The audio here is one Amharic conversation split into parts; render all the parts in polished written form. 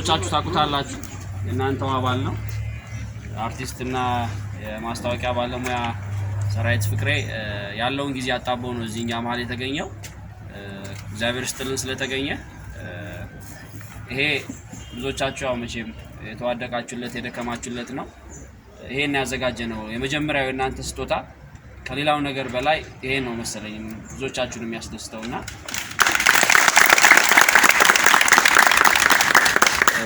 ብዙዎቻችሁ ታውቁታላችሁ እናንተው አባል ነው አርቲስትና የማስታወቂያ ባለሙያ ሰራዊት ፍቅሬ ያለውን ጊዜ አጣበው ነው እዚህኛ መሀል የተገኘው እግዚአብሔር ይስጥልን ስለተገኘ ይሄ ብዙዎቻችሁ ያው መቼም የተዋደቃችሁለት የደከማችሁለት ነው ይሄን ያዘጋጀ ነው የመጀመሪያው እናንተ ስጦታ ከሌላው ነገር በላይ ይሄ ነው መሰለኝ ብዙዎቻችሁን የሚያስደስተውና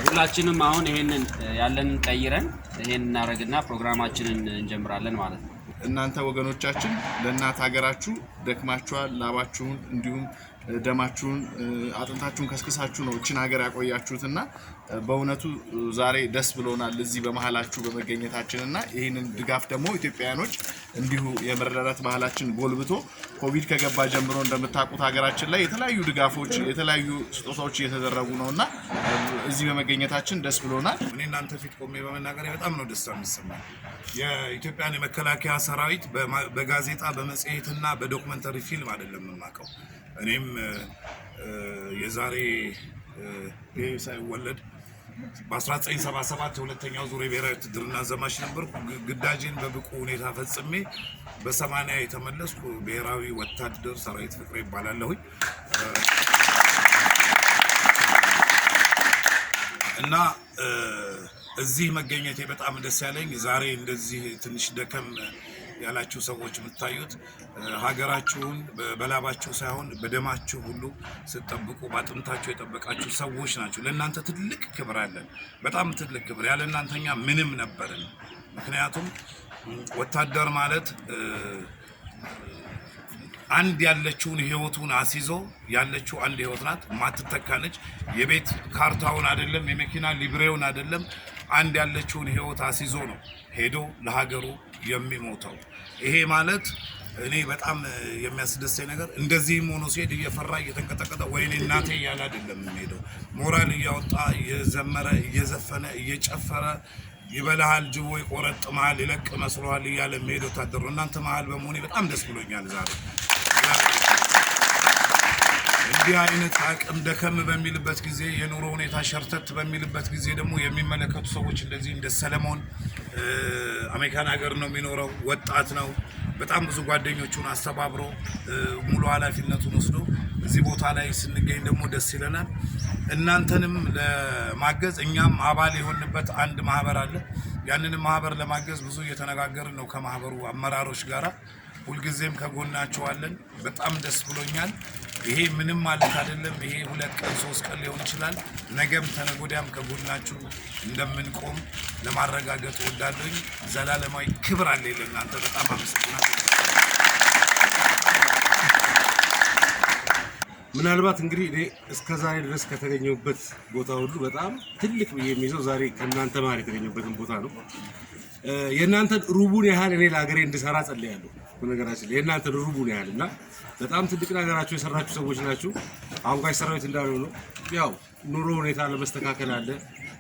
ሁላችንም አሁን ይሄንን ያለንን ቀይረን ይሄን እናረግና ፕሮግራማችንን እንጀምራለን ማለት ነው እናንተ ወገኖቻችን ለእናት ሀገራችሁ ደክማችኋል ላባችሁን እንዲሁም ደማችሁን አጥንታችሁን ከስከሳችሁ ነው እቺን ሀገር ያቆያችሁትና በእውነቱ ዛሬ ደስ ብሎናል እዚህ በመሃላችሁ በመገኘታችንና ይሄንን ድጋፍ ደግሞ ኢትዮጵያኖች እንዲሁ የመረዳዳት ባህላችን ጎልብቶ ኮቪድ ከገባ ጀምሮ እንደምታውቁት ሀገራችን ላይ የተለያዩ ድጋፎች የተለያዩ ስጦታዎች እየተደረጉ ነውና እዚህ በመገኘታችን ደስ ብሎናል እኔ እናንተ ፊት ቆሜ በመናገር በጣም ነው ደስታ የሚሰማኝ የኢትዮጵያን የመከላከያ ሰራዊት በጋዜጣ በመጽሔትና በዶክመንተሪ ፊልም አይደለም የማውቀው እኔም የዛሬ ሳይወለድ በ1977 ሁለተኛው ዙር የብሔራዊ ውትድርና ዘማች ነበርኩ ግዳጄን በብቁ ሁኔታ ፈጽሜ በ80 የተመለስኩ ብሔራዊ ወታደር ሰራዊት ፍቅሬ ይባላለሁኝ እና እዚህ መገኘቴ በጣም ደስ ያለኝ ዛሬ እንደዚህ ትንሽ ደከም ያላችሁ ሰዎች የምታዩት ሀገራችሁን በላባችሁ ሳይሆን በደማችሁ ሁሉ ስትጠብቁ ባጥንታችሁ የጠበቃችሁ ሰዎች ናችሁ ለእናንተ ትልቅ ክብር አለን በጣም ትልቅ ክብር ያለ እናንተኛ ምንም ነበርን ምክንያቱም ወታደር ማለት አንድ ያለችውን ህይወቱን አሲዞ ያለችው አንድ ህይወት ናት ማትተካነች የቤት ካርታውን አይደለም የመኪና ሊብሬውን አይደለም አንድ ያለችውን ህይወት አሲዞ ነው ሄዶ ለሀገሩ የሚሞተው ይሄ ማለት እኔ በጣም የሚያስደስተኝ ነገር እንደዚህም ሆኖ ሲሄድ እየፈራ እየተንቀጠቀጠ ወይኔ እናቴ ያለ አይደለም የሚሄደው ሞራል እያወጣ እየዘመረ እየዘፈነ እየጨፈረ ይበላሃል ጅቦ ይቆረጥማል ይለቅ መስሏል እያለ የሚሄደው ወታደር ነው እናንተ መሃል በመሆኔ በጣም ደስ ብሎኛል ዛሬ እንዲህ አይነት አቅም ደከም በሚልበት ጊዜ የኑሮ ሁኔታ ሸርተት በሚልበት ጊዜ ደግሞ የሚመለከቱ ሰዎች እንደዚህ እንደ ሰለሞን አሜሪካን ሀገር ነው የሚኖረው ወጣት ነው በጣም ብዙ ጓደኞቹን አስተባብሮ ሙሉ ኃላፊነቱን ወስዶ እዚህ ቦታ ላይ ስንገኝ ደግሞ ደስ ይለናል እናንተንም ለማገዝ እኛም አባል የሆንበት አንድ ማህበር አለ ያንንም ማህበር ለማገዝ ብዙ እየተነጋገርን ነው ከማህበሩ አመራሮች ጋራ ሁልጊዜም ከጎናችሁ አለን በጣም ደስ ብሎኛል ይሄ ምንም ማለት አይደለም ይሄ 2 ቀን 3 ቀን ሊሆን ይችላል ነገም ተነጎዳም ከጎናችሁ እንደምንቆም ለማረጋገጥ ወዳለኝ ዘላለማዊ ክብር አለ ለእናንተ በጣም አመሰግናለሁ ምናልባት እንግዲህ እኔ እስከ ዛሬ ድረስ ከተገኘሁበት ቦታ ሁሉ በጣም ትልቅ የሚይዘው ዛሬ ከእናንተ ማለት የተገኘሁበትን ቦታ ነው የእናንተን ሩቡን ያህል እኔ ለሀገሬ እንድሰራ ጸልያለሁ በነገራችን ላይ የእናንተን ሩቡን ያህልና በጣም ትልቅ ነገራችሁ የሰራችሁ ሰዎች ናችሁ አንጓች ሰራዊት እንዳለው ነው ያው ኑሮ ሁኔታ ለመስተካከል አለ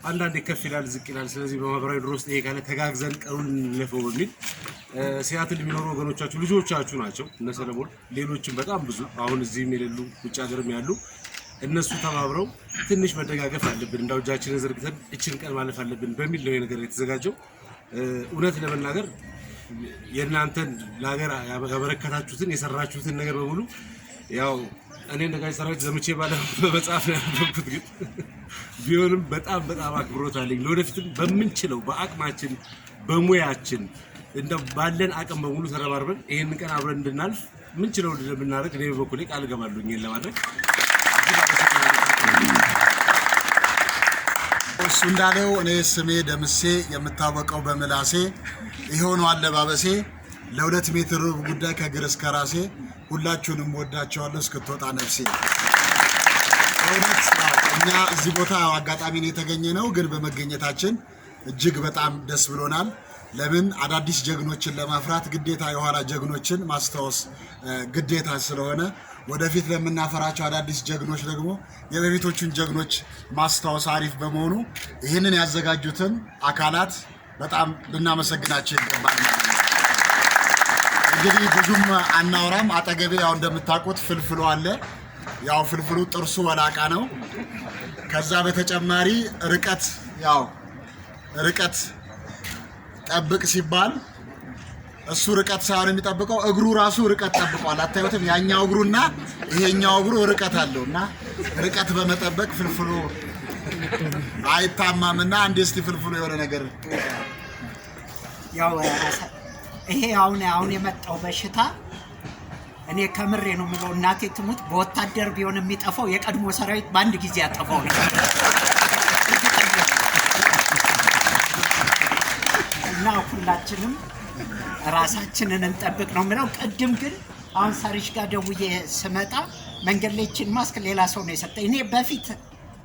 አንዳንዴ ከፍ ይላል ዝቅ ይላል ስለዚህ በማህበራዊ ድሮ ውስጥ ይሄ ካለ ተጋግዘን ቀሩን ለፈው በሚል ሲያትል የሚኖሩ ወገኖቻችሁ ልጆቻችሁ ናቸው እነ ሰለሞን ሌሎችም በጣም ብዙ አሁን እዚህም የሌሉ ውጭ ሀገርም ያሉ እነሱ ተባብረው ትንሽ መደጋገፍ አለብን እንዳው እጃችንን ዘርግተን እቺን ቀን ማለፍ አለብን በሚል ነው ነገር የተዘጋጀው እውነት ለመናገር የእናንተን ለሀገር ያበረከታችሁትን የሰራችሁትን ነገር በሙሉ ያው እኔ እንደጋይ ሰራዊት ዘመቼ ባለ በመጽሐፍ ያነበብኩት ግን ቢሆንም በጣም አክብሮት አለኝ ለወደፊትም በመንችለው በአቅማችን በሙያችን እንደው ባለን አቅም በሙሉ ተረባርበን ይሄን ቀን አብረን እንድናልፍ ምንችለው እንደምናደርግ እኔ በበኩሌ ቃል ገባለሁ ይሄን ለማድረግ እሱ እንዳለው እኔ ስሜ ደምሴ የምታወቀው በመላሴ ይሆነው አለባበሴ ለ2 ሜትር ጉዳይ ከግር እስከ ራሴ ሁላችሁንም ወዳችኋለሁ እስክትወጣ ነፍሴ እኛ እዚህ ቦታ አጋጣሚ ነው የተገኘነው ግን በመገኘታችን እጅግ በጣም ደስ ብሎናል ለምን አዳዲስ ጀግኖችን ለማፍራት ግዴታ የኋላ ጀግኖችን ማስተዋወስ ግዴታ ስለሆነ ወደፊት ለምናፈራቸው አዳዲስ ጀግኖች ደግሞ የበፊቶቹን ጀግኖች ማስተዋወስ አሪፍ በመሆኑ ይሄንን ያዘጋጁትን አካላት በጣም ልናመሰግናቸው ይገባል እንግዲህ ብዙም አናወራም አጠገቤ ያው እንደምታውቁት ፍልፍሉ አለ ያው ፍልፍሉ ጥርሱ ወላቃ ነው። ከዛ በተጨማሪ ርቀት ጠብቅ ሲባል እሱ ርቀት ሳይሆን የሚጠብቀው እግሩ ራሱ ርቀት ጠብቋል። አታዩትም? ያኛው እግሩና ይሄኛው እግሩ ርቀት አለውና ርቀት በመጠበቅ ፍልፍሉ አይታማምና አንድ እስቲ ፍልፍሉ የሆነ ነገር ያው ይሄ አሁን የመጣው በሽታ እኔ ከምሬ ነው የምለው፣ እናቴ ትሙት በወታደር ቢሆን የሚጠፋው የቀድሞ ሰራዊት በአንድ ጊዜ ያጠፋው ነው። እና ሁላችንም ራሳችንን እንጠብቅ ነው የምለው። ቅድም ግን አሁን ሳሪሽ ጋር ደውዬ ስመጣ መንገድ ላይ እችን ማስክ ሌላ ሰው ነው የሰጠኝ። እኔ በፊት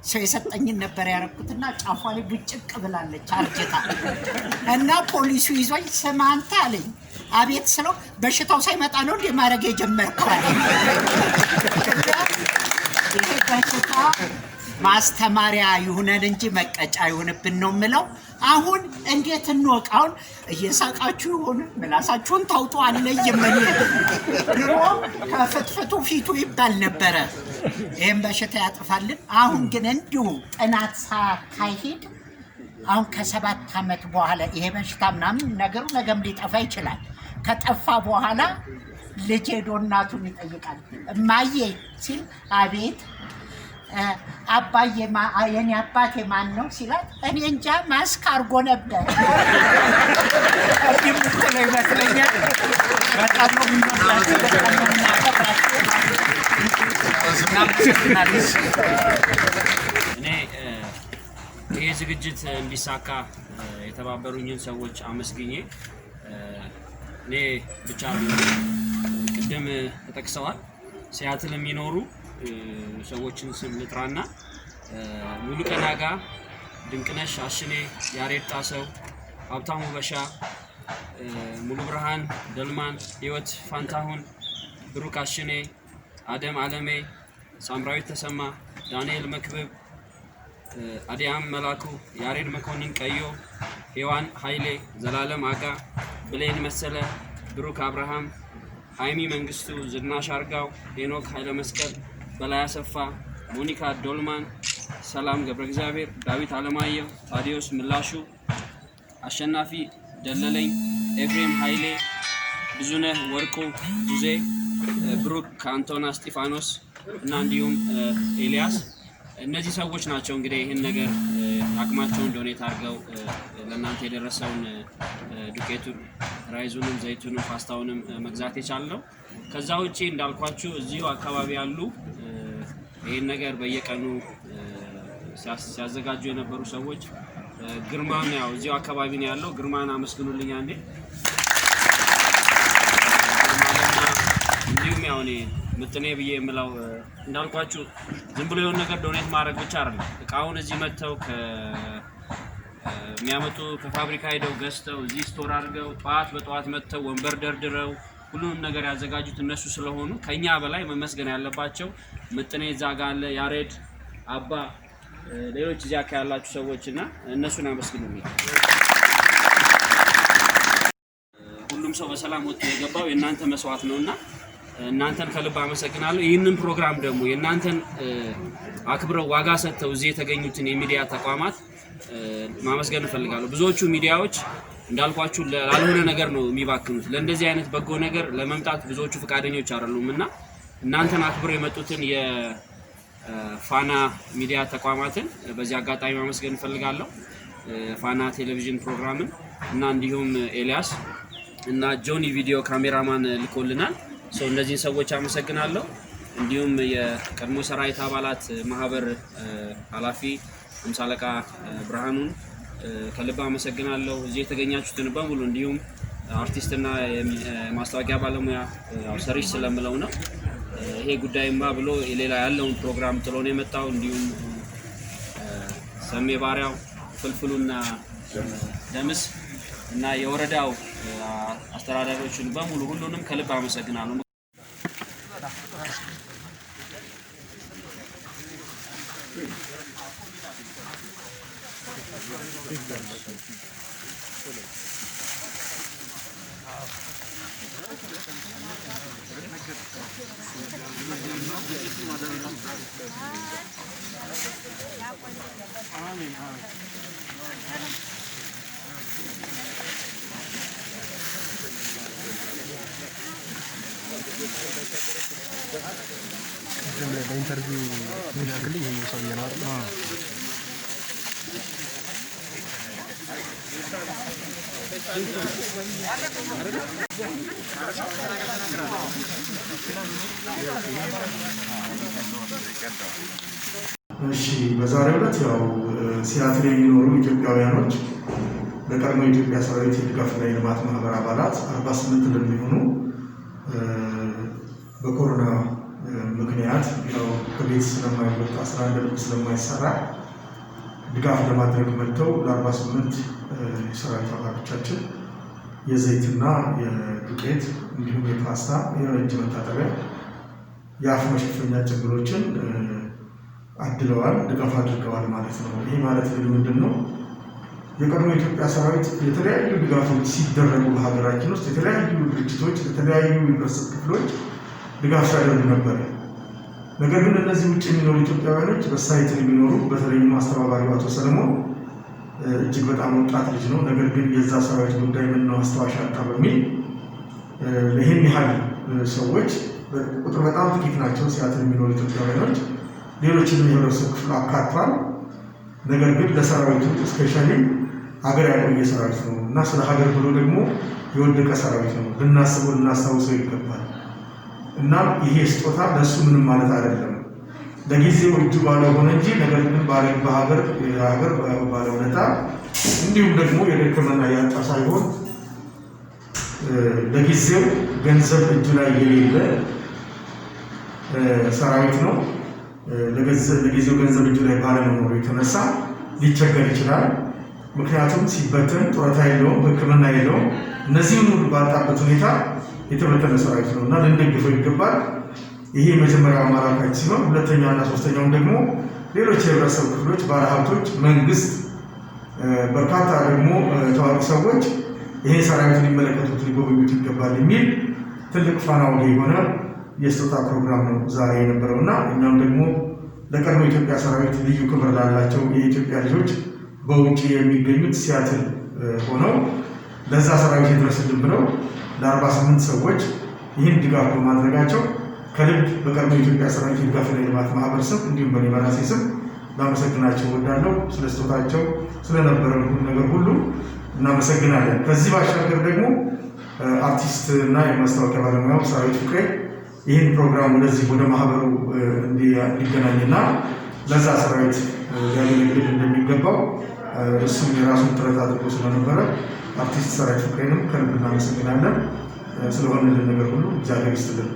ሰው የሰጠኝን ነበር ያደረኩትና ጫፏ ላይ ቡጭቅ ብላለች አርጅታ እና ፖሊሱ ይዞኝ ስማ አንተ አለኝ። አቤት ስለው በሽታው ሳይመጣ ነው እንደ ማድረግ የጀመርከው አለኝ። ይሄ በሽታ ማስተማሪያ ይሁነን እንጂ መቀጫ ይሁንብን ነው የምለው። አሁን እንዴት እንወቅ? አሁን እየሳቃችሁ ይሆን ምላሳችሁን ታውጡ አለየም። ድሮ ከፍትፍቱ ፊቱ ይባል ነበረ ይህም በሽታ ያጥፋልን። አሁን ግን እንዲሁ ጥናት ሳካሄድ አሁን ከ7 ዓመት በኋላ ይሄ በሽታ ምናምን ነገሩ ነገም ሊጠፋ ይችላል። ከጠፋ በኋላ ልጅ ሄዶ እናቱን ይጠይቃል። እማዬ ሲል አቤት አባዬ የኔ አባቴ ማን ነው ሲላት እኔ እንጃ ማስክ አድርጎ ነበር። እንዲህ ምትለው ይመስለኛል። በጣም ነው እኔ ይሄ ዝግጅት እንዲሳካ የተባበሩኝን ሰዎች አመስግኜ እኔ ብቻ ቅድም ተጠቅሰዋል ሲያትል የሚኖሩ ሰዎችን ስም ልጥራና ሙሉቀን አጋ፣ ድንቅነሽ አሽኔ፣ ያሬድ ጣሰው፣ ሀብታሙ በሻ፣ ሙሉ ብርሃን ደልማን፣ ህይወት ፋንታሁን፣ ብሩክ አሽኔ፣ አደም አለሜ፣ ሳምራዊት ተሰማ፣ ዳንኤል መክብብ፣ አዲያም መላኩ፣ ያሬድ መኮንን ቀዮ፣ ሄዋን ኃይሌ፣ ዘላለም አጋ፣ ብሌን መሰለ፣ ብሩክ አብርሃም፣ ሃይሚ መንግስቱ፣ ዝናሽ አርጋው፣ ሄኖክ ኃይለ መስቀል፣ በላይ አሰፋ፣ ሞኒካ ዶልማን፣ ሰላም ገብረ እግዚአብሔር፣ ዳዊት አለማየሁ፣ ታዲዮስ ምላሹ፣ አሸናፊ ደለለኝ፣ ኤፍሬም ኃይሌ፣ ብዙነህ ወርቁ ጁዜ፣ ብሩክ ካንቶና እስጢፋኖስ እና እንዲሁም ኤልያስ። እነዚህ ሰዎች ናቸው እንግዲህ ይህን ነገር አቅማቸውን ዶኔት አድርገው ለእናንተ የደረሰውን ዱቄቱን፣ ራይዙንም፣ ዘይቱንም፣ ፓስታውንም መግዛት የቻልነው። ከዛ ውጪ እንዳልኳችሁ እዚሁ አካባቢ ያሉ ይህን ነገር በየቀኑ ሲያዘጋጁ የነበሩ ሰዎች ግርማን ያው እዚሁ አካባቢ ነው ያለው። ግርማን አመስግኑልኝ አንዴ። እንዲሁም ያው እኔ ምጥኔ ብዬ የምለው እንዳልኳችሁ ዝም ብሎ የሆነ ነገር ዶኔት ማድረግ ብቻ አይደለም። እቃውን እዚህ መጥተው የሚያመጡ ከፋብሪካ ሄደው ገዝተው እዚህ ስቶር አድርገው በጠዋት መጥተው ወንበር ደርድረው ሁሉንም ነገር ያዘጋጁት እነሱ ስለሆኑ ከኛ በላይ መመስገን ያለባቸው ምጥኔ ዛጋ አለ፣ ያሬድ አባ፣ ሌሎች እዚያ ያላችሁ ሰዎች እና እነሱን አመስግኑልኝ። ሁሉም ሰው በሰላም ወጥቶ የገባው የእናንተ መስዋዕት ነውና እናንተን ከልብ አመሰግናለሁ። ይህንን ፕሮግራም ደግሞ የእናንተን አክብረው ዋጋ ሰጥተው እዚህ የተገኙትን የሚዲያ ተቋማት ማመስገን እፈልጋለሁ። ብዙዎቹ ሚዲያዎች እንዳልኳችሁ ላልሆነ ነገር ነው የሚባክኑት። ለእንደዚህ አይነት በጎ ነገር ለመምጣት ብዙዎቹ ፈቃደኞች አይደሉም እና እናንተን አክብረው የመጡትን የፋና ሚዲያ ተቋማትን በዚህ አጋጣሚ ማመስገን እፈልጋለሁ። ፋና ቴሌቪዥን ፕሮግራምን እና እንዲሁም ኤልያስ እና ጆኒ ቪዲዮ ካሜራማን ልኮልናል። እነዚህን ሰዎች አመሰግናለሁ። እንዲሁም የቀድሞ ሰራዊት አባላት ማህበር ኃላፊ ሃምሳ አለቃ ብርሃኑን ከልብ አመሰግናለሁ። እዚህ የተገኛችሁትን በሙሉ እንዲሁም አርቲስትና ማስታወቂያ ባለሙያ ሰሪሽ ስለምለው ነው ይሄ ጉዳይማ ብሎ ሌላ ያለውን ፕሮግራም ጥሎ ነው የመጣው። እንዲሁም ሰሜ ባሪያው፣ ፍልፍሉና ደምስ እና የወረዳው አስተዳዳሪዎችን በሙሉ ሁሉንም ከልብ አመሰግናለሁ። ለኢንተርቪው ይላክልኝ ይሄ ሰው እየናር እሺ በዛሬው ዕለት ያው ሲያትል የሚኖሩ ኢትዮጵያውያኖች በቀድሞ የኢትዮጵያ ሰራዊት የድጋፍና የልማት ማህበር አባላት 48 ለሚሆኑ በኮሮና ምክንያት ያው ከቤት ስለማይወጣ 11 ልብ ስለማይሰራ ድጋፍ ለማድረግ መጥተው ለ48 የሰራዊት አባሎቻችን የዘይትና የዱቄት እንዲሁም የፓስታ የእጅ መታጠቢያ የአፍ መሸፈኛ ጭንብሎችን አድለዋል፣ ድጋፍ አድርገዋል ማለት ነው። ይሄ ማለት ግን ምንድነው? የቀድሞ የኢትዮጵያ ሰራዊት የተለያዩ ድጋፎች ሲደረጉ በሀገራችን ውስጥ የተለያዩ ድርጅቶች የተለያዩ የህብረተሰብ ክፍሎች ድጋፍ ሲያደርጉ ነበር። ነገር ግን እነዚህ ውጭ የሚኖሩ ኢትዮጵያውያኖች በሳይት የሚኖሩ በተለይም አስተባባሪው አቶ ሰለሞን እጅግ በጣም ወጣት ልጅ ነው። ነገር ግን የዛ ሰራዊት ጉዳይ ምን ነው አስተዋሽ አጣ በሚል ለይህን ያህል ሰዎች ቁጥር በጣም ጥቂት ናቸው ሲያትል የሚኖሩ ኢትዮጵያውያኖች ሌሎችንም የህብረተሰብ ክፍል አካቷል። ነገር ግን ለሰራዊቱ ስፔሻሊ ሀገር ያቆየ ሰራዊት ነው እና ስለ ሀገር ብሎ ደግሞ የወደቀ ሰራዊት ነው። ልናስበው ልናስታውሰው ይገባል። እና ይሄ ስጦታ ለእሱ ምንም ማለት አይደለም። ለጊዜው እጁ ባለው ሆነ እንጂ ነገር ግን በሀገር ባለውለታ እንዲሁም ደግሞ የደከመና ያጣ ሳይሆን ለጊዜው ገንዘብ እጁ ላይ የሌለ ሰራዊት ነው። ለጊዜው ገንዘብ እጁ ላይ ባለመኖሩ የተነሳ ሊቸገር ይችላል። ምክንያቱም ሲበተን ጡረታ የለውም፣ ሕክምና የለውም። እነዚህን ሁሉ ባጣበት ሁኔታ የተበተነ ሰራዊት ነው እና ልንደግፈው ይገባል። ይሄ የመጀመሪያው አማራጭ ሲሆን ሁለተኛና ሶስተኛውም ደግሞ ሌሎች የህብረተሰብ ክፍሎች፣ ባለሀብቶች፣ መንግስት፣ በርካታ ደግሞ ታዋቂ ሰዎች ይሄ ሰራዊት ሊመለከቱት ሊጎበኙት ይገባል የሚል ትልቅ ፋና ወጊ የሆነ የስጦታ ፕሮግራም ነው ዛሬ የነበረው እና እኛም ደግሞ ለቀድሞ የኢትዮጵያ ሰራዊት ልዩ ክብር ላላቸው የኢትዮጵያ ልጆች በውጭ የሚገኙት ሲያትል ሆነው ለዛ ሰራዊት ይድረስልን ብለው ለ48 ሰዎች ይህን ድጋፍ በማድረጋቸው ከልብ በቀድሞ የኢትዮጵያ ሰራዊት የድጋፍና የልማት ማህበር ስም እንዲሁም በኔ በራሴ ስም ላመሰግናቸው እወዳለሁ። ስለ ስጦታቸው ስለነበረን ነገር ሁሉ እናመሰግናለን። ከዚህ ባሻገር ደግሞ አርቲስት እና የማስታወቂያ ባለሙያው ሰራዊት ፍቅሬ ይህን ፕሮግራም ወደዚህ ወደ ማህበሩ እንዲገናኝና ለዛ ሰራዊት ሊያገለግል እንደሚገባው እሱም የራሱን ጥረት አድርጎ ስለነበረ አርቲስት ሰራዊት ፍቅሬንም ከልብ እናመሰግናለን። ስለሆነልን ነገር ሁሉ እግዚአብሔር ይስጥልን።